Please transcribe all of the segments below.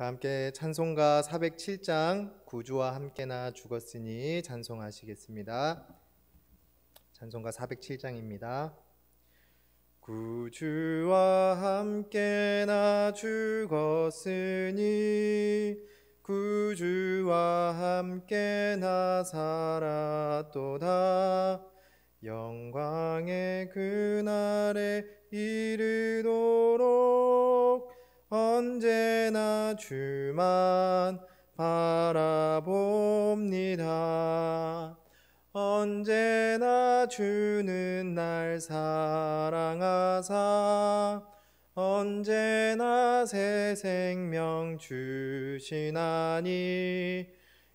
다 함께 찬송가 407장 구주와 함께나 죽었으니 찬송하시겠습니다. 찬송가 407장입니다. 구주와 함께나 죽었으니 구주와 함께나 살았도다. 영광의 그날에 이르도록 언제나 주만 바라봅니다. 언제나 주는 날 사랑하사 언제나 새 생명 주시나니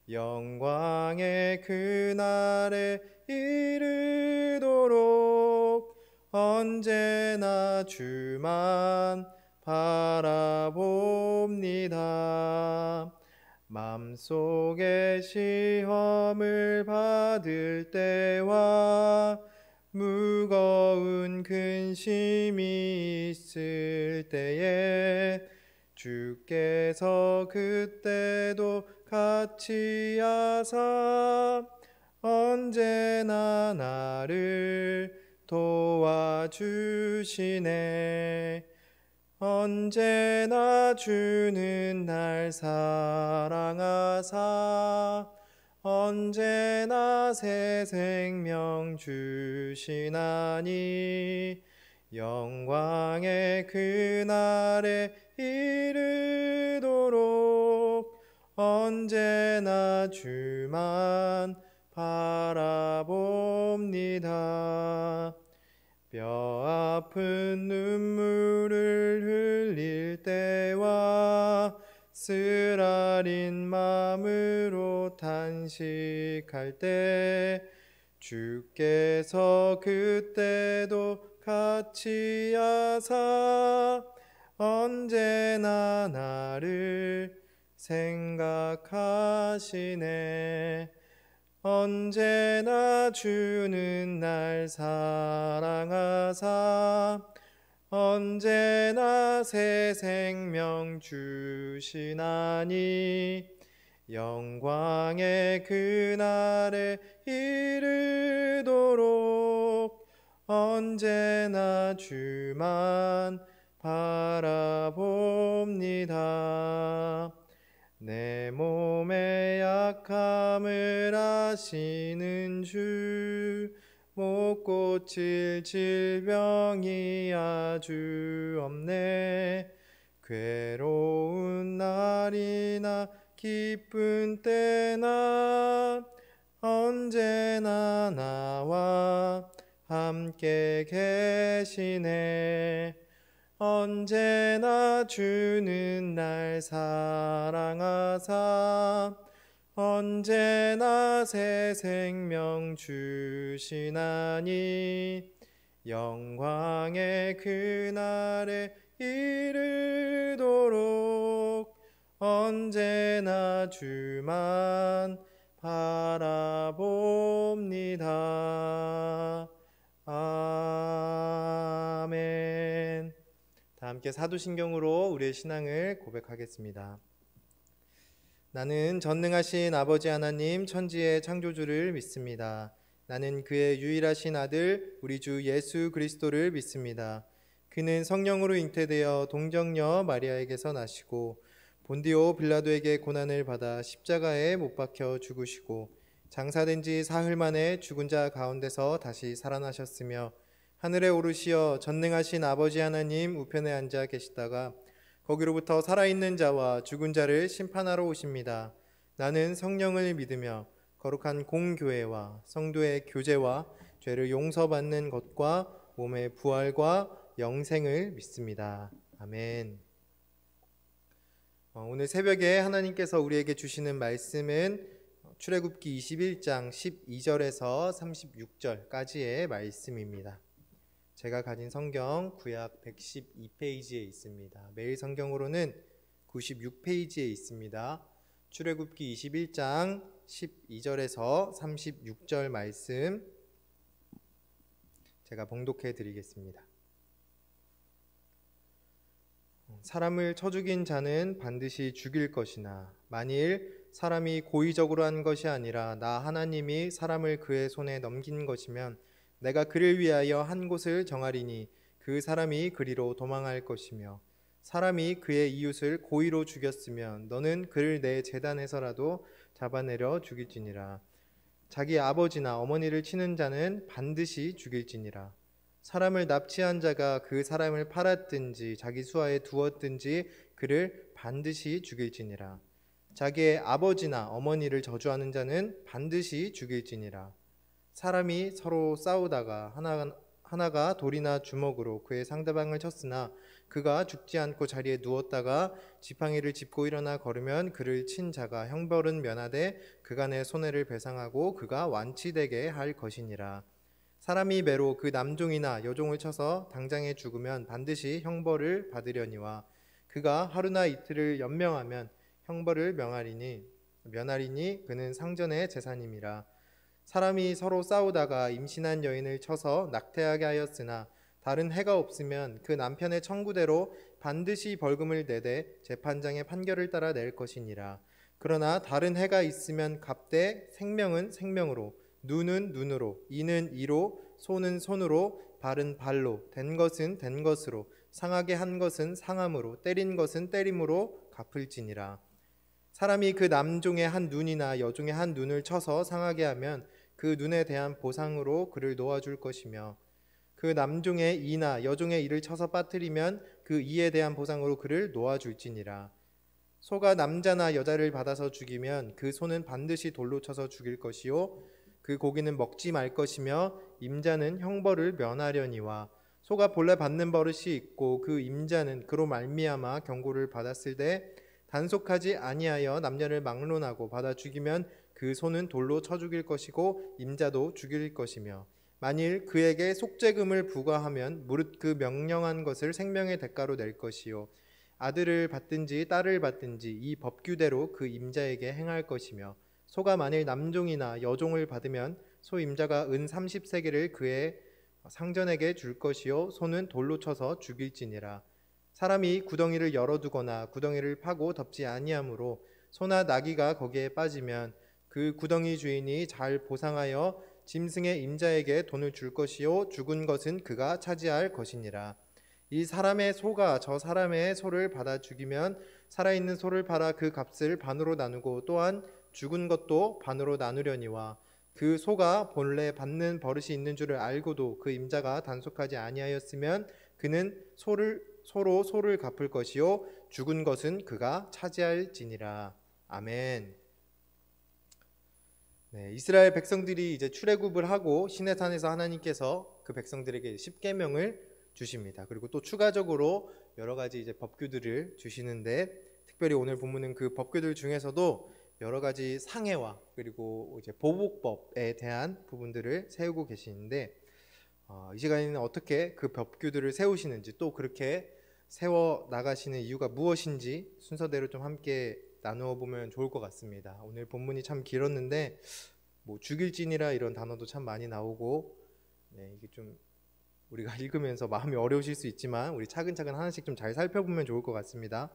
영광의 그날에 이르도록 언제나 주만 바라봅니다. 맘속에 시험을 받을 때와 무거운 근심이 있을 때에 주께서 그때도 같이 하사 언제나 나를 도와주시네. 언제나 주는 날 사랑하사 언제나 새 생명 주시나니 영광의 그날에 이르도록 언제나 주만 바라봅니다. 뼈 아픈 눈물을 흘릴 때와 쓰라린 마음으로 탄식할 때 주께서 그때도 같이 하사 언제나 나를 생각하시네. 언제나 주는 날 사랑하사 언제나 새 생명 주시나니 영광의 그날에 이르도록 언제나 주만 바라봅니다. 내 몸의 약함을 아시는 주 못 고칠 질병이 아주 없네. 괴로운 날이나 기쁜 때나 언제나 나와 함께 계시네. 언제나 주는 날 사랑하사 언제나 새 생명 주시나니 영광의 그날에 이르도록 언제나 주만 바라봅니다. 아멘. 다 함께 사도신경으로 우리의 신앙을 고백하겠습니다. 나는 전능하신 아버지 하나님 천지의 창조주를 믿습니다. 나는 그의 유일하신 아들 우리 주 예수 그리스도를 믿습니다. 그는 성령으로 잉태되어 동정녀 마리아에게서 나시고 본디오 빌라도에게 고난을 받아 십자가에 못 박혀 죽으시고 장사된 지 사흘 만에 죽은 자 가운데서 다시 살아나셨으며 하늘에 오르시어 전능하신 아버지 하나님 우편에 앉아 계시다가 거기로부터 살아있는 자와 죽은 자를 심판하러 오십니다. 나는 성령을 믿으며 거룩한 공교회와 성도의 교제와 죄를 용서받는 것과 몸의 부활과 영생을 믿습니다. 아멘. 오늘 새벽에 하나님께서 우리에게 주시는 말씀은 출애굽기 21장 12절에서 36절까지의 말씀입니다. 제가 가진 성경 구약 112페이지에 있습니다. 매일 성경으로는 96페이지에 있습니다. 출애굽기 21장 12절에서 36절 말씀 제가 봉독해 드리겠습니다. 사람을 쳐 죽인 자는 반드시 죽일 것이나 만일 사람이 고의적으로 한 것이 아니라 나 하나님이 사람을 그의 손에 넘긴 것이면 내가 그를 위하여 한 곳을 정하리니 그 사람이 그리로 도망할 것이며 사람이 그의 이웃을 고의로 죽였으면 너는 그를 내 제단에서라도 잡아내려 죽일지니라. 자기 아버지나 어머니를 치는 자는 반드시 죽일지니라. 사람을 납치한 자가 그 사람을 팔았든지 자기 수하에 두었든지 그를 반드시 죽일지니라. 자기의 아버지나 어머니를 저주하는 자는 반드시 죽일지니라. 사람이 서로 싸우다가 하나가 돌이나 주먹으로 그의 상대방을 쳤으나 그가 죽지 않고 자리에 누웠다가 지팡이를 짚고 일어나 걸으면 그를 친 자가 형벌은 면하되 그간의 손해를 배상하고 그가 완치되게 할 것이니라. 사람이 매로 그 남종이나 여종을 쳐서 당장에 죽으면 반드시 형벌을 받으려니와 그가 하루나 이틀을 연명하면 형벌을 면하리니 그는 상전의 재산임이라. 사람이 서로 싸우다가 임신한 여인을 쳐서 낙태하게 하였으나 다른 해가 없으면 그 남편의 청구대로 반드시 벌금을 내되 재판장의 판결을 따라 낼 것이니라. 그러나 다른 해가 있으면 값되 생명은 생명으로 눈은 눈으로 이는 이로 손은 손으로 발은 발로 된 것은 된 것으로 상하게 한 것은 상함으로 때린 것은 때림으로 갚을지니라. 사람이 그 남종의 한 눈이나 여종의 한 눈을 쳐서 상하게 하면 그 눈에 대한 보상으로 그를 놓아줄 것이며 그 남종의 이나 여종의 이를 쳐서 빠뜨리면 그 이에 대한 보상으로 그를 놓아줄지니라. 소가 남자나 여자를 받아서 죽이면 그 소는 반드시 돌로 쳐서 죽일 것이요 그 고기는 먹지 말 것이며 임자는 형벌을 면하려니와 소가 본래 받는 버릇이 있고 그 임자는 그로 말미암아 경고를 받았을 때 단속하지 아니하여 남녀를 막론하고 받아 죽이면 그 소는 돌로 쳐 죽일 것이고 임자도 죽일 것이며 만일 그에게 속죄금을 부과하면 무릇 그 명령한 것을 생명의 대가로 낼 것이요 아들을 받든지 딸을 받든지 이 법규대로 그 임자에게 행할 것이며 소가 만일 남종이나 여종을 받으면 소 임자가 은 30세겔을 그의 상전에게 줄 것이요 소는 돌로 쳐서 죽일지니라. 사람이 구덩이를 열어두거나 구덩이를 파고 덮지 아니하므로 소나 나귀가 거기에 빠지면 그 구덩이 주인이 잘 보상하여 짐승의 임자에게 돈을 줄 것이요 죽은 것은 그가 차지할 것이니라. 이 사람의 소가 저 사람의 소를 받아 죽이면 살아있는 소를 팔아 그 값을 반으로 나누고 또한 죽은 것도 반으로 나누려니와 그 소가 본래 받는 버릇이 있는 줄을 알고도 그 임자가 단속하지 아니하였으면 그는 서로 소를 갚을 것이요 죽은 것은 그가 차지할지니라. 아멘. 네, 이스라엘 백성들이 이제 출애굽을 하고 시내산에서 하나님께서 그 백성들에게 십계명을 주십니다. 그리고 또 추가적으로 여러 가지 이제 법규들을 주시는데 특별히 오늘 본문은 그 법규들 중에서도 여러 가지 상해와 그리고 이제 보복법에 대한 부분들을 세우고 계시는데 이 시간에는 어떻게 그 법규들을 세우시는지 또 그렇게 세워 나가시는 이유가 무엇인지 순서대로 좀 함께 나누어 보면 좋을 것 같습니다. 오늘 본문이 참 길었는데 뭐 죽일진이라 이런 단어도 참 많이 나오고 이게 좀 우리가 읽으면서 마음이 어려우실 수 있지만 우리 차근차근 하나씩 좀 잘 살펴보면 좋을 것 같습니다.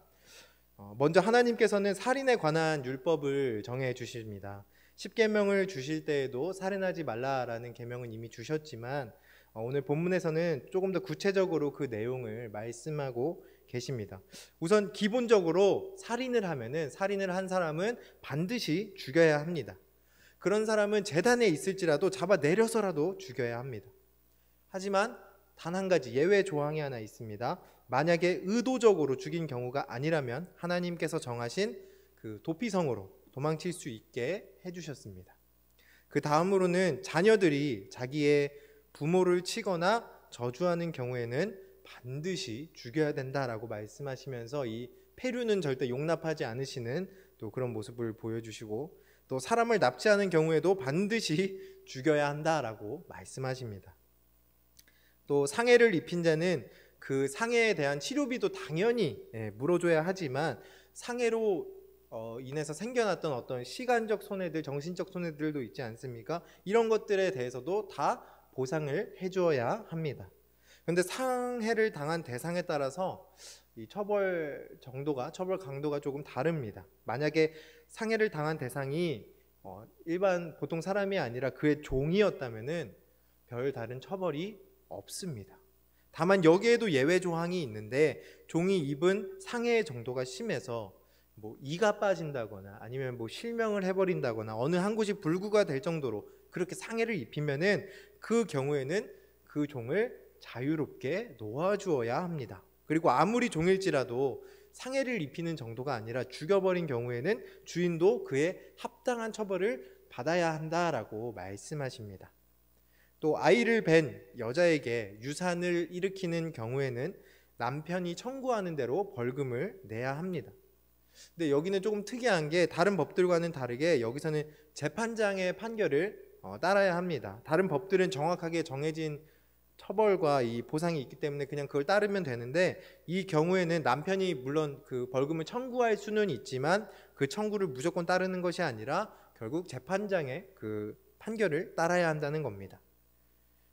먼저 하나님께서는 살인에 관한 율법을 정해 주십니다. 10계명을 주실 때에도 살인하지 말라라는 계명은 이미 주셨지만 오늘 본문에서는 조금 더 구체적으로 그 내용을 말씀하고 계십니다. 우선 기본적으로 살인을 한 사람은 반드시 죽여야 합니다. 그런 사람은 제단에 있을지라도 잡아내려서라도 죽여야 합니다. 하지만 단 한 가지 예외 조항이 하나 있습니다. 만약에 의도적으로 죽인 경우가 아니라면 하나님께서 정하신 그 도피성으로 도망칠 수 있게 해주셨습니다. 그 다음으로는 자녀들이 자기의 부모를 치거나 저주하는 경우에는 반드시 죽여야 된다라고 말씀하시면서 이 폐류는 절대 용납하지 않으시는 또 그런 모습을 보여주시고 또 사람을 납치하는 경우에도 반드시 죽여야 한다라고 말씀하십니다. 또 상해를 입힌 자는 그 상해에 대한 치료비도 당연히 물어줘야 하지만 상해로 인해서 생겨났던 어떤 시간적 손해들, 정신적 손해들도 있지 않습니까? 이런 것들에 대해서도 다 보상을 해주어야 합니다. 그런데 상해를 당한 대상에 따라서 이 처벌 정도가, 처벌 강도가 조금 다릅니다. 만약에 상해를 당한 대상이 일반 보통 사람이 아니라 그의 종이었다면은 별 다른 처벌이 없습니다. 다만 여기에도 예외 조항이 있는데, 종이 입은 상해의 정도가 심해서 뭐 이가 빠진다거나 아니면 뭐 실명을 해버린다거나 어느 한 곳이 불구가 될 정도로 그렇게 상해를 입히면은 그 경우에는 그 종을 자유롭게 놓아주어야 합니다. 그리고 아무리 종일지라도 상해를 입히는 정도가 아니라 죽여버린 경우에는 주인도 그에 합당한 처벌을 받아야 한다라고 말씀하십니다. 또 아이를 뵌 여자에게 유산을 일으키는 경우에는 남편이 청구하는 대로 벌금을 내야 합니다. 근데 여기는 조금 특이한 게 다른 법들과는 다르게 여기서는 재판장의 판결을 따라야 합니다. 다른 법들은 정확하게 정해진 처벌과 이 보상이 있기 때문에 그냥 그걸 따르면 되는데, 이 경우에는 남편이 물론 그 벌금을 청구할 수는 있지만 그 청구를 무조건 따르는 것이 아니라 결국 재판장의 그 판결을 따라야 한다는 겁니다.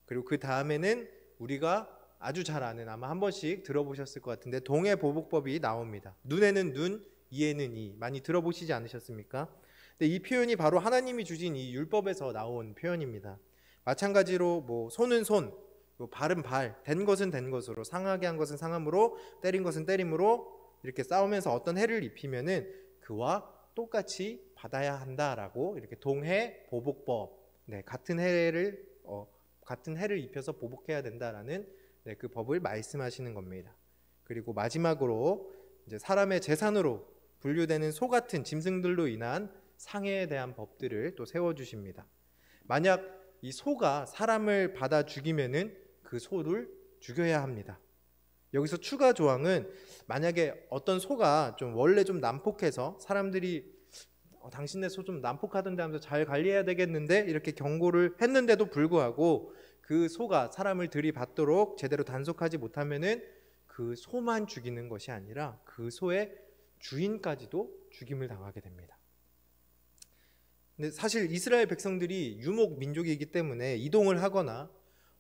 그리고 그 다음에는 우리가 아주 잘 아는, 아마 한 번씩 들어보셨을 것 같은데 동해보복법이 나옵니다. 눈에는 눈, 이에는 이. 많이 들어보시지 않으셨습니까? 근데 이 표현이 바로 하나님이 주신 이 율법에서 나온 표현입니다. 마찬가지로 뭐 손은 손, 발은 발, 된 것은 된 것으로, 상하게 한 것은 상함으로, 때린 것은 때림으로, 이렇게 싸우면서 어떤 해를 입히면은 그와 똑같이 받아야 한다라고, 이렇게 동해보복법, 같은 해를 입혀서 보복해야 된다라는 그 법을 말씀하시는 겁니다. 그리고 마지막으로 이제 사람의 재산으로 분류되는 소 같은 짐승들로 인한 상해에 대한 법들을 또 세워주십니다. 만약 이 소가 사람을 받아 죽이면은 그 소를 죽여야 합니다. 여기서 추가 조항은 만약에 어떤 소가 좀 원래 좀 난폭해서 사람들이 당신네 소 좀 난폭하던데 하면서 잘 관리해야 되겠는데 이렇게 경고를 했는데도 불구하고 그 소가 사람을 들이받도록 제대로 단속하지 못하면은 그 소만 죽이는 것이 아니라 그 소의 주인까지도 죽임을 당하게 됩니다. 근데 사실 이스라엘 백성들이 유목 민족이기 때문에 이동을 하거나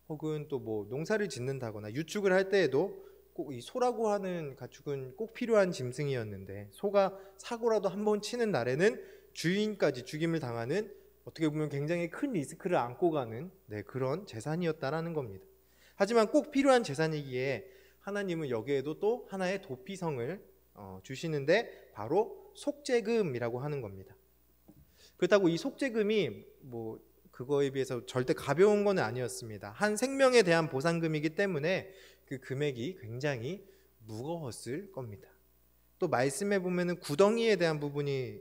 혹은 또 뭐 농사를 짓는다거나 유축을 할 때에도 꼭 이 소라고 하는 가축은 꼭 필요한 짐승이었는데, 소가 사고라도 한 번 치는 날에는 주인까지 죽임을 당하는, 어떻게 보면 굉장히 큰 리스크를 안고 가는 그런 재산이었다라는 겁니다. 하지만 꼭 필요한 재산이기에 하나님은 여기에도 또 하나의 도피성을 주시는데 바로 속죄금이라고 하는 겁니다. 그렇다고 이 속죄금이 뭐 그거에 비해서 절대 가벼운 건 아니었습니다. 한 생명에 대한 보상금이기 때문에 그 금액이 굉장히 무거웠을 겁니다. 또 말씀해 보면은 구덩이에 대한 부분이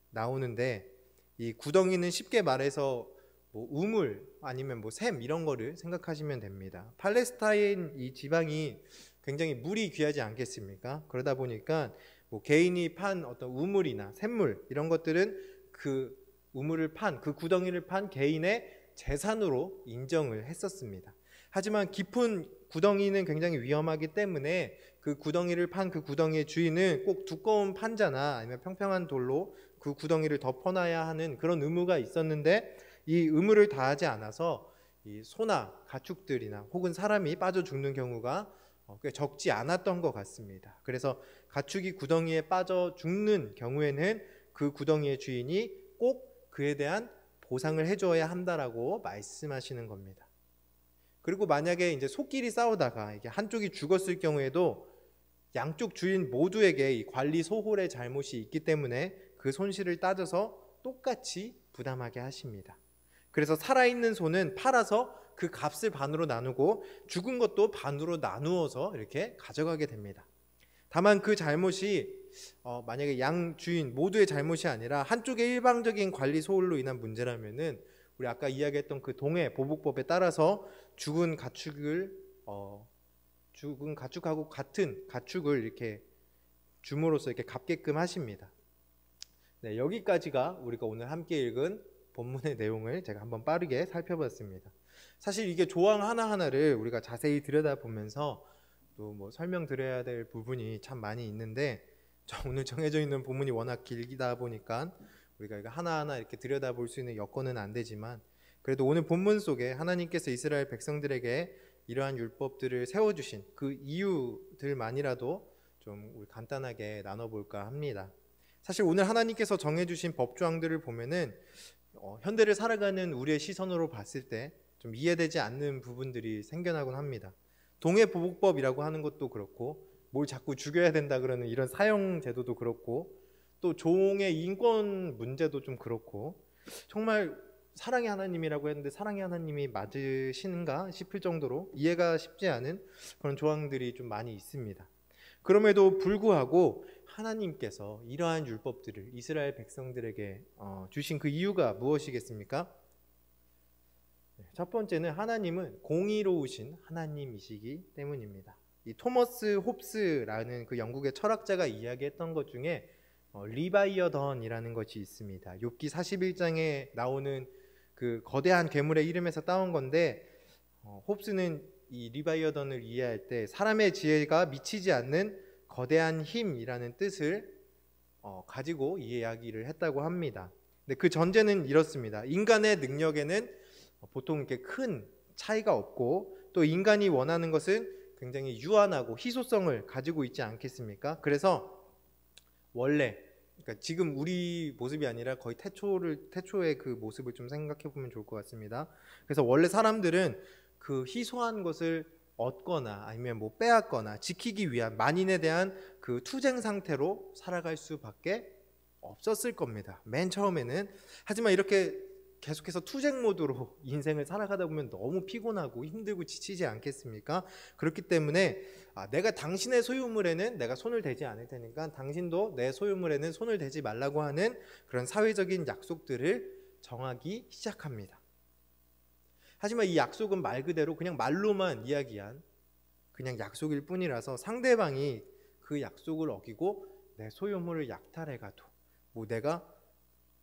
나오는데, 이 구덩이는 쉽게 말해서 뭐 우물 아니면 뭐 샘 이런 거를 생각하시면 됩니다. 팔레스타인 이 지방이 굉장히 물이 귀하지 않겠습니까? 그러다 보니까 뭐 개인이 판 어떤 우물이나 샘물 이런 것들은 그 우물을 판, 그 구덩이를 판 개인의 재산으로 인정을 했었습니다. 하지만 깊은 구덩이는 굉장히 위험하기 때문에 그 구덩이를 판 그 구덩이의 주인은 꼭 두꺼운 판자나 아니면 평평한 돌로 그 구덩이를 덮어놔야 하는 그런 의무가 있었는데, 이 의무를 다하지 않아서 이 소나 가축들이나 혹은 사람이 빠져 죽는 경우가 꽤 적지 않았던 것 같습니다. 그래서 가축이 구덩이에 빠져 죽는 경우에는 그 구덩이의 주인이 꼭 그에 대한 보상을 해줘야 한다라고 말씀하시는 겁니다. 그리고 만약에 이제 소끼리 싸우다가 이게 한쪽이 죽었을 경우에도 양쪽 주인 모두에게 이 관리 소홀의 잘못이 있기 때문에 그 손실을 따져서 똑같이 부담하게 하십니다. 그래서 살아있는 소는 팔아서 그 값을 반으로 나누고 죽은 것도 반으로 나누어서 이렇게 가져가게 됩니다. 다만 그 잘못이 만약에 양 주인 모두의 잘못이 아니라 한쪽의 일방적인 관리 소홀로 인한 문제라면은 우리 아까 이야기했던 그 동해 보복법에 따라서 죽은 가축하고 같은 가축을 이렇게 줌으로써 이렇게 갚게끔 하십니다. 여기까지가 우리가 오늘 함께 읽은 본문의 내용을 제가 한번 빠르게 살펴봤습니다. 사실 이게 조항 하나하나를 우리가 자세히 들여다보면서 또 뭐 설명드려야 될 부분이 참 많이 있는데, 오늘 정해져 있는 본문이 워낙 길다 보니까 우리가 이거 하나하나 이렇게 들여다볼 수 있는 여건은 안 되지만, 그래도 오늘 본문 속에 하나님께서 이스라엘 백성들에게 이러한 율법들을 세워주신 그 이유들만이라도 좀 우리 간단하게 나눠볼까 합니다. 사실 오늘 하나님께서 정해주신 법조항들을 보면은 현대를 살아가는 우리의 시선으로 봤을 때 좀 이해되지 않는 부분들이 생겨나곤 합니다. 동해보복법이라고 하는 것도 그렇고, 뭘 자꾸 죽여야 된다 그러는 이런 사형 제도도 그렇고, 또 종의 인권 문제도 좀 그렇고, 정말 사랑의 하나님이라고 했는데 사랑의 하나님이 맞으시는가 싶을 정도로 이해가 쉽지 않은 그런 조항들이 좀 많이 있습니다. 그럼에도 불구하고 하나님께서 이러한 율법들을 이스라엘 백성들에게 주신 그 이유가 무엇이겠습니까? 첫 번째는 하나님은 공의로우신 하나님이시기 때문입니다. 이 토머스 홉스라는 그 영국의 철학자가 이야기했던 것 중에 리바이어던이라는 것이 있습니다. 욥기 41장에 나오는 그 거대한 괴물의 이름에서 따온 건데, 홉스는 이 리바이어던을 이해할 때 사람의 지혜가 미치지 않는 거대한 힘이라는 뜻을 가지고 이야기를 했다고 합니다. 근데 그 전제는 이렇습니다. 인간의 능력에는 보통 이렇게 큰 차이가 없고, 또 인간이 원하는 것은 굉장히 유한하고 희소성을 가지고 있지 않겠습니까? 그래서 원래, 그러니까 지금 우리 모습이 아니라 거의 태초의 그 모습을 좀 생각해 보면 좋을 것 같습니다. 그래서 원래 사람들은 그 희소한 것을 얻거나 아니면 뭐 빼앗거나 지키기 위한 만인에 대한 그 투쟁 상태로 살아갈 수밖에 없었을 겁니다. 맨 처음에는. 하지만 이렇게 계속해서 투쟁 모드로 인생을 살아가다 보면 너무 피곤하고 힘들고 지치지 않겠습니까? 그렇기 때문에 내가 당신의 소유물에는 내가 손을 대지 않을 테니까 당신도 내 소유물에는 손을 대지 말라고 하는 그런 사회적인 약속들을 정하기 시작합니다. 하지만 이 약속은 말 그대로 그냥 말로만 이야기한 그냥 약속일 뿐이라서 상대방이 그 약속을 어기고 내 소유물을 약탈해가도 뭐 내가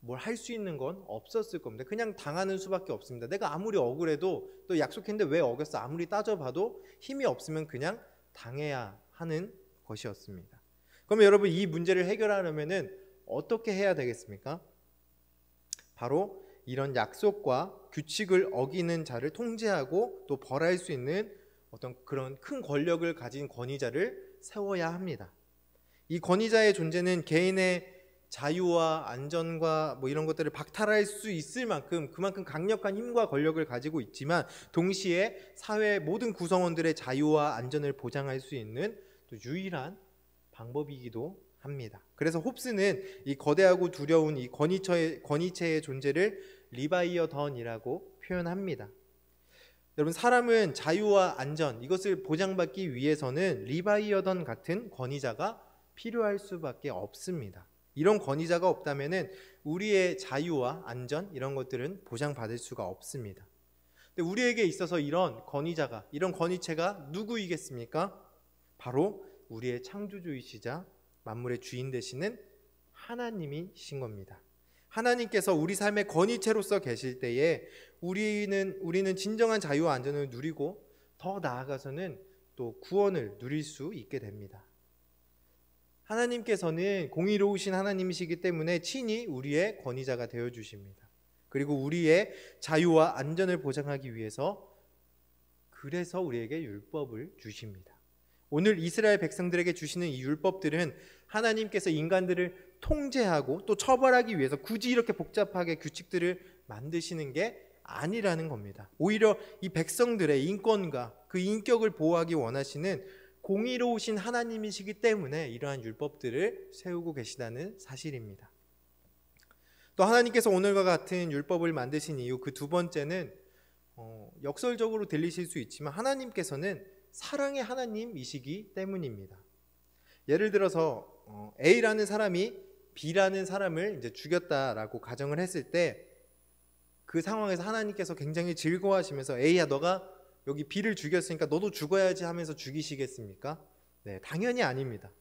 뭘 할 수 있는 건 없었을 겁니다. 그냥 당하는 수밖에 없습니다. 내가 아무리 억울해도 또 약속했는데 왜 어겼어? 아무리 따져봐도 힘이 없으면 그냥 당해야 하는 것이었습니다. 그러면 여러분, 이 문제를 해결하려면은 어떻게 해야 되겠습니까? 바로 이런 약속과 규칙을 어기는 자를 통제하고 또 벌할 수 있는 어떤 그런 큰 권력을 가진 권위자를 세워야 합니다. 이 권위자의 존재는 개인의 자유와 안전과 뭐 이런 것들을 박탈할 수 있을 만큼 그만큼 강력한 힘과 권력을 가지고 있지만, 동시에 사회의 모든 구성원들의 자유와 안전을 보장할 수 있는 또 유일한 방법이기도 합니다. 그래서 홉스는 이 거대하고 두려운 이 권위체의 존재를 리바이어던이라고 표현합니다. 여러분, 사람은 자유와 안전 이것을 보장받기 위해서는 리바이어던 같은 권위자가 필요할 수밖에 없습니다. 이런 권위자가 없다면은 우리의 자유와 안전 이런 것들은 보장받을 수가 없습니다. 근데 우리에게 있어서 이런 권위자가, 이런 권위체가 누구이겠습니까? 바로 우리의 창조주이시자 만물의 주인 되시는 하나님이신 겁니다. 하나님께서 우리 삶의 권위체로서 계실 때에 우리는 진정한 자유와 안전을 누리고 더 나아가서는 또 구원을 누릴 수 있게 됩니다. 하나님께서는 공의로우신 하나님이시기 때문에 친히 우리의 권위자가 되어주십니다. 그리고 우리의 자유와 안전을 보장하기 위해서 그래서 우리에게 율법을 주십니다. 오늘 이스라엘 백성들에게 주시는 이 율법들은 하나님께서 인간들을 통제하고 또 처벌하기 위해서 굳이 이렇게 복잡하게 규칙들을 만드시는 게 아니라는 겁니다. 오히려 이 백성들의 인권과 그 인격을 보호하기 원하시는 공의로우신 하나님이시기 때문에 이러한 율법들을 세우고 계시다는 사실입니다. 또 하나님께서 오늘과 같은 율법을 만드신 이유, 그 두 번째는 역설적으로 들리실 수 있지만 하나님께서는 사랑의 하나님이시기 때문입니다. 예를 들어서 A라는 사람이 B라는 사람을 이제 죽였다라고 가정을 했을 때 그 상황에서 하나님께서 굉장히 즐거워하시면서 A야, 너가 여기 B를 죽였으니까 너도 죽어야지 하면서 죽이시겠습니까? 네, 당연히 아닙니다.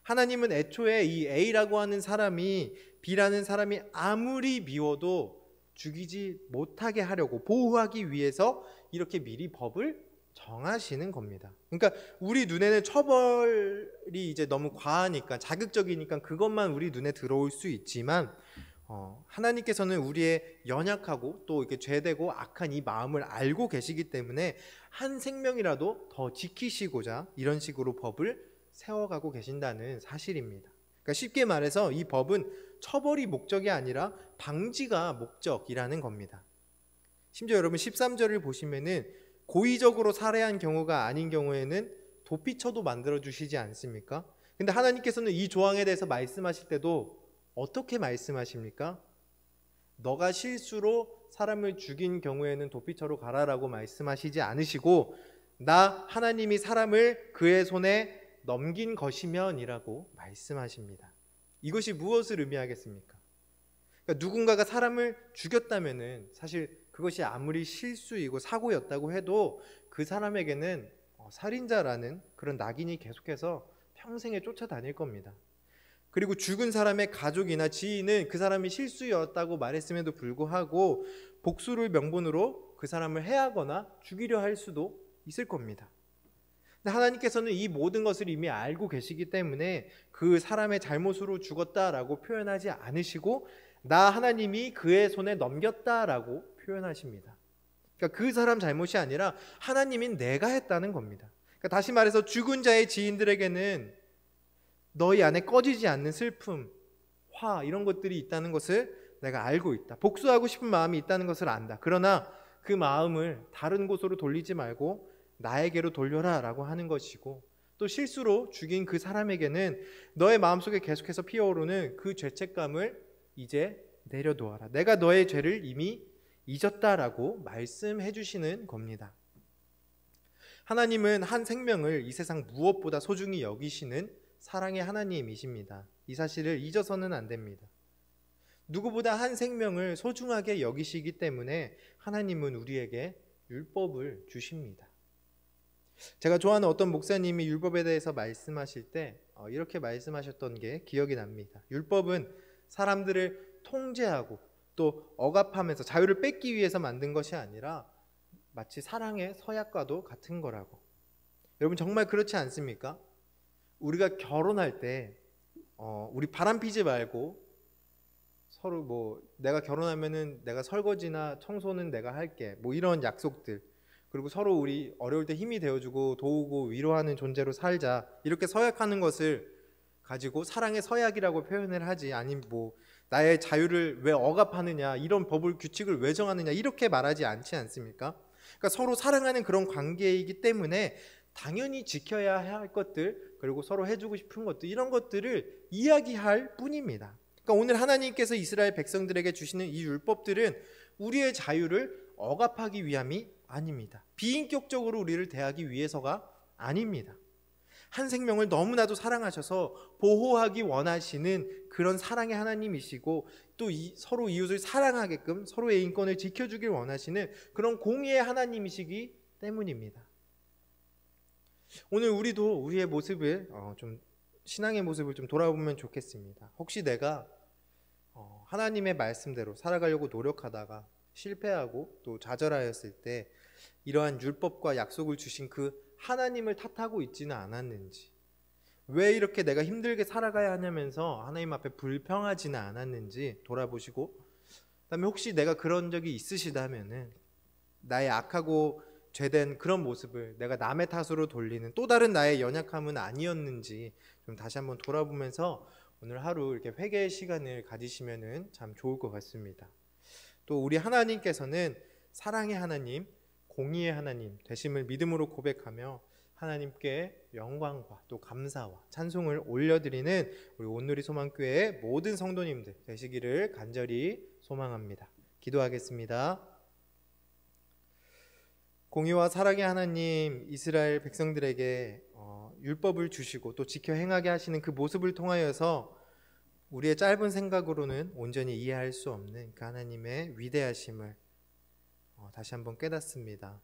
하나님은 애초에 이 A라고 하는 사람이 B라는 사람이 아무리 미워도 죽이지 못하게 하려고 보호하기 위해서 이렇게 미리 법을 정하시는 겁니다. 그러니까 우리 눈에는 처벌이 이제 너무 과하니까 자극적이니까 그것만 우리 눈에 들어올 수 있지만 하나님께서는 우리의 연약하고 또 이렇게 죄되고 악한 이 마음을 알고 계시기 때문에 한 생명이라도 더 지키시고자 이런 식으로 법을 세워가고 계신다는 사실입니다. 그러니까 쉽게 말해서 이 법은 처벌이 목적이 아니라 방지가 목적이라는 겁니다. 심지어 여러분 13절을 보시면은 고의적으로 살해한 경우가 아닌 경우에는 도피처도 만들어 주시지 않습니까? 근데 하나님께서는 이 조항에 대해서 말씀하실 때도 어떻게 말씀하십니까? 너가 실수로 사람을 죽인 경우에는 도피처로 가라라고 말씀하시지 않으시고, 나 하나님이 사람을 그의 손에 넘긴 것이면이라고 말씀하십니다. 이것이 무엇을 의미하겠습니까? 그러니까 누군가가 사람을 죽였다면은 사실 그것이 아무리 실수이고 사고였다고 해도 그 사람에게는 살인자라는 그런 낙인이 계속해서 평생에 쫓아다닐 겁니다. 그리고 죽은 사람의 가족이나 지인은 그 사람이 실수였다고 말했음에도 불구하고 복수를 명분으로 그 사람을 해하거나 죽이려 할 수도 있을 겁니다. 근데 하나님께서는 이 모든 것을 이미 알고 계시기 때문에 그 사람의 잘못으로 죽었다라고 표현하지 않으시고, 나 하나님이 그의 손에 넘겼다라고 표현하십니다. 그러니까 그 사람 잘못이 아니라 하나님인 내가 했다는 겁니다. 그러니까 다시 말해서 죽은 자의 지인들에게는 너희 안에 꺼지지 않는 슬픔, 화 이런 것들이 있다는 것을 내가 알고 있다. 복수하고 싶은 마음이 있다는 것을 안다. 그러나 그 마음을 다른 곳으로 돌리지 말고 나에게로 돌려라 라고 하는 것이고, 또 실수로 죽인 그 사람에게는 너의 마음속에 계속해서 피어오르는 그 죄책감을 이제 내려놓아라. 내가 너의 죄를 이미 잊었다라고 말씀해 주시는 겁니다. 하나님은 한 생명을 이 세상 무엇보다 소중히 여기시는 사랑의 하나님이십니다. 이 사실을 잊어서는 안 됩니다. 누구보다 한 생명을 소중하게 여기시기 때문에 하나님은 우리에게 율법을 주십니다. 제가 좋아하는 어떤 목사님이 율법에 대해서 말씀하실 때 이렇게 말씀하셨던 게 기억이 납니다. 율법은 사람들을 통제하고 또 억압하면서 자유를 뺏기 위해서 만든 것이 아니라 마치 사랑의 서약과도 같은 거라고. 여러분 정말 그렇지 않습니까? 우리가 결혼할 때 우리 바람피지 말고 서로 내가 결혼하면은 내가 설거지나 청소는 내가 할게, 이런 약속들, 그리고 서로 우리 어려울 때 힘이 되어주고 도우고 위로하는 존재로 살자, 이렇게 서약하는 것을 가지고 사랑의 서약이라고 표현을 하지, 아니 나의 자유를 왜 억압하느냐, 이런 법을 규칙을 왜 정하느냐 이렇게 말하지 않지 않습니까? 그러니까 서로 사랑하는 그런 관계이기 때문에 당연히 지켜야 할 것들, 그리고 서로 해주고 싶은 것들, 이런 것들을 이야기할 뿐입니다. 그러니까 오늘 하나님께서 이스라엘 백성들에게 주시는 이 율법들은 우리의 자유를 억압하기 위함이 아닙니다. 비인격적으로 우리를 대하기 위해서가 아닙니다. 한 생명을 너무나도 사랑하셔서 보호하기 원하시는 그런 사랑의 하나님이시고, 또 서로 이웃을 사랑하게끔 서로의 인권을 지켜주길 원하시는 그런 공의의 하나님이시기 때문입니다. 오늘 우리도 우리의 모습을 신앙의 모습을 좀 돌아보면 좋겠습니다. 혹시 내가 하나님의 말씀대로 살아가려고 노력하다가 실패하고 또 좌절하였을 때 이러한 율법과 약속을 주신 그 하나님을 탓하고 있지는 않았는지, 왜 이렇게 내가 힘들게 살아가야 하냐면서 하나님 앞에 불평하지는 않았는지 돌아보시고, 그다음에 혹시 내가 그런 적이 있으시다면은 나의 악하고 죄된 그런 모습을 내가 남의 탓으로 돌리는 또 다른 나의 연약함은 아니었는지 좀 다시 한번 돌아보면서 오늘 하루 이렇게 회개의 시간을 가지시면은 참 좋을 것 같습니다. 또 우리 하나님께서는 사랑의 하나님, 공의의 하나님 되심을 믿음으로 고백하며 하나님께 영광과 또 감사와 찬송을 올려드리는 우리 온누리 소망교회의 모든 성도님들 되시기를 간절히 소망합니다. 기도하겠습니다. 공의와 사랑의 하나님, 이스라엘 백성들에게 율법을 주시고 또 지켜 행하게 하시는 그 모습을 통하여서 우리의 짧은 생각으로는 온전히 이해할 수 없는 그 하나님의 위대하심을 다시 한번 깨닫습니다.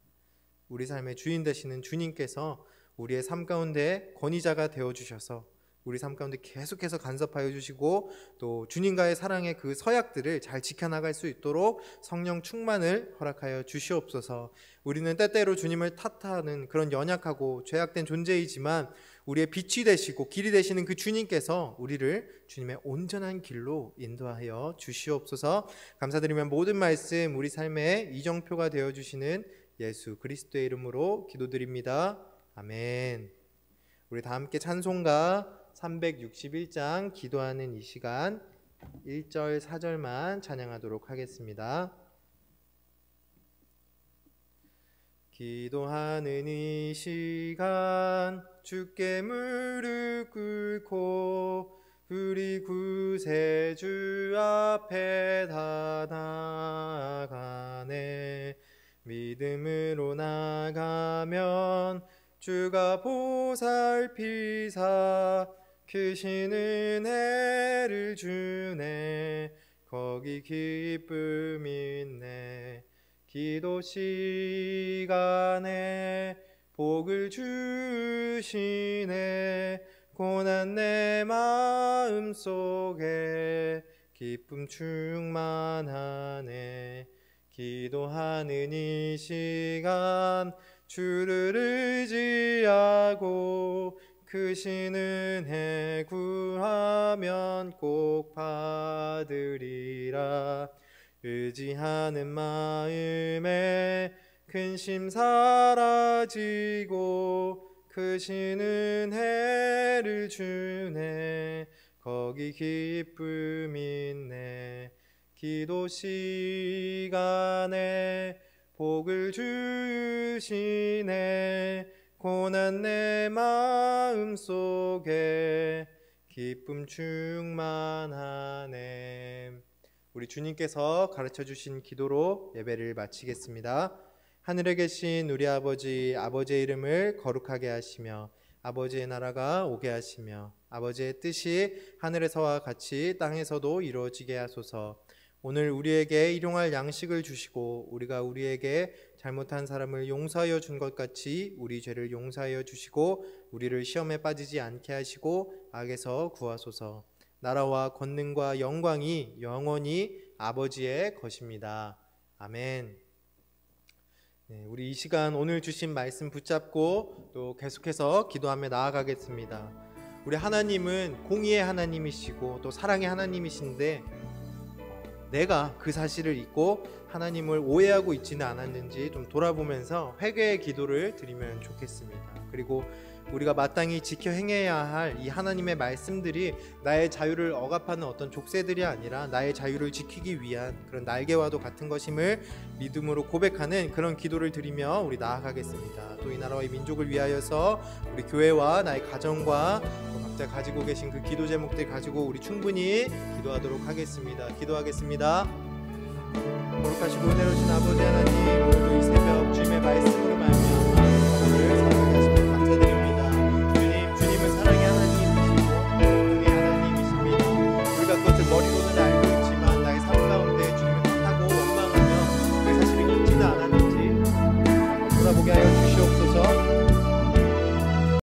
우리 삶의 주인 되시는 주님께서 우리의 삶 가운데 권위자가 되어주셔서 우리 삶 가운데 계속해서 간섭하여 주시고, 또 주님과의 사랑의 그 서약들을 잘 지켜나갈 수 있도록 성령 충만을 허락하여 주시옵소서. 우리는 때때로 주님을 탓하는 그런 연약하고 죄악된 존재이지만 우리의 빛이 되시고 길이 되시는 그 주님께서 우리를 주님의 온전한 길로 인도하여 주시옵소서. 감사드리며 모든 말씀 우리 삶의 이정표가 되어주시는 예수 그리스도의 이름으로 기도드립니다. 아멘. 우리 다 함께 찬송가 361장 기도하는 이 시간 1절 4절만 찬양하도록 하겠습니다. 기도하는 이 시간 주께 무릎 꿇고 우리 구세주 앞에 다 나가네. 믿음으로 나가면 주가 보살피사 크신 은혜를 주네. 거기 기쁨 있네. 기도 시간에 복을 주시네. 고난 내 마음속에 기쁨 충만하네. 기도하는 이 시간 주를 의지하고 크신 은혜 구하면 꼭 받으리라. 의지하는 마음에 근심 사라지고 크신 은혜를 주네. 거기 기쁨 있네. 기도 시간에 복을 주시네. 고난 내 마음속에 기쁨 충만하네. 우리 주님께서 가르쳐 주신 기도로 예배를 마치겠습니다. 하늘에 계신 우리 아버지, 아버지의 이름을 거룩하게 하시며 아버지의 나라가 오게 하시며 아버지의 뜻이 하늘에서와 같이 땅에서도 이루어지게 하소서. 오늘 우리에게 일용할 양식을 주시고 우리가 우리에게 잘못한 사람을 용서하여 준 것 같이 우리 죄를 용서하여 주시고 우리를 시험에 빠지지 않게 하시고 악에서 구하소서. 나라와 권능과 영광이 영원히 아버지의 것입니다. 아멘. 네, 우리 이 시간 오늘 주신 말씀 붙잡고 또 계속해서 기도하며 나아가겠습니다. 우리 하나님은 공의의 하나님이시고 또 사랑의 하나님이신데 내가 그 사실을 잊고 하나님을 오해하고 있지는 않았는지 좀 돌아보면서 회개의 기도를 드리면 좋겠습니다. 그리고 우리가 마땅히 지켜 행해야 할 이 하나님의 말씀들이 나의 자유를 억압하는 어떤 족쇄들이 아니라 나의 자유를 지키기 위한 그런 날개와도 같은 것임을 믿음으로 고백하는 그런 기도를 드리며 우리 나아가겠습니다. 또 이 나라와 이 민족을 위하여서 우리 교회와 나의 가정과 각자 가지고 계신 그 기도 제목들 가지고 우리 충분히 기도하도록 하겠습니다. 기도하겠습니다. 거룩하시고 은혜로우신 아버지 하나님, 오늘도 이 새벽 주님의 말씀으로 말미암아 저를 사랑하게 하시며 감사드립니다. 주님은 사랑의 하나님이시고 공의의 하나님이십니다. 우리가 그것을 머리로는 알고 있지만 나의 삶 가운데 주님을 뜻하고 원망하며 그 사실을 잊지는 않았는지 돌아보게 하여 주시옵소서.